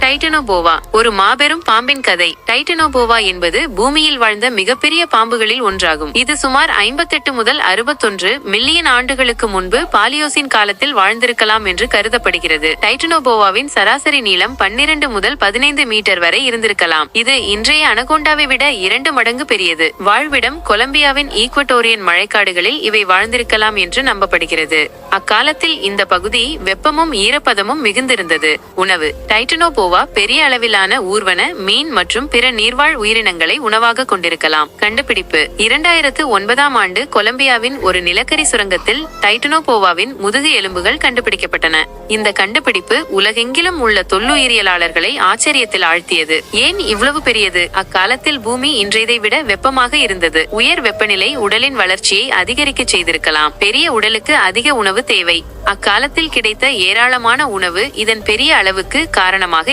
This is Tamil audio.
டைட்டனோபோவா ஒரு மாபெரும் பாம்பின் கதை. டைட்டனோபோவா என்பது பூமியில் வாழ்ந்த மிகப்பெரிய பாம்புகளில் ஒன்றாகும். இது சுமார் 58 முதல் 61 மில்லியன் ஆண்டுகளுக்கு முன்பு பாலியோசின் காலத்தில் வாழ்ந்திருக்கலாம் என்று கருதப்படுகிறது. டைட்டனோபோவாவின் சராசரி நீளம் 12 முதல் 15 மீட்டர் வரை இருந்திருக்கலாம். இது இன்றைய அனகோண்டாவை விட 2 மடங்கு பெரியது. வாழ்விடம் கொலம்பியாவின் ஈக்வட்டோரியன் மழைக்காடுகளில் இவை வாழ்ந்திருக்கலாம் என்று நம்பப்படுகிறது. அக்காலத்தில் இந்த பகுதி வெப்பமும் ஈரப்பதமும் மிகுந்திருந்தது. உணவு: டைட்டனோபோவா பெரிய அளவிலான ஊர்வன, மீன் மற்றும் பிற நீர்வாழ் உயிரினங்களை உணவாக கொண்டிருக்கலாம். கண்டுபிடிப்பு: 2009ஆம் ஆண்டு கொலம்பியாவின் ஒரு நிலக்கரி சுரங்கத்தில் டைட்டனோபோவாவின் முதுகு எலும்புகள் கண்டுபிடிக்கப்பட்டன. இந்த கண்டுபிடிப்பு உலகெங்கிலும் உள்ள தொல்லுயிரியலாளர்களை ஆச்சரியத்தில் ஆழ்த்தியது. ஏன் இவ்வளவு பெரியது? அக்காலத்தில் பூமி இன்றையதை விட வெப்பமாக இருந்தது. உயர் வெப்பநிலை உடலின் வளர்ச்சியை அதிகரிக்க செய்திருக்கலாம். பெரிய உடலுக்கு அதிக உணவு தேவை. அக்காலத்தில் கிடைத்த ஏராளமான உணவு இதன் பெரிய அளவுக்கு காரணமாக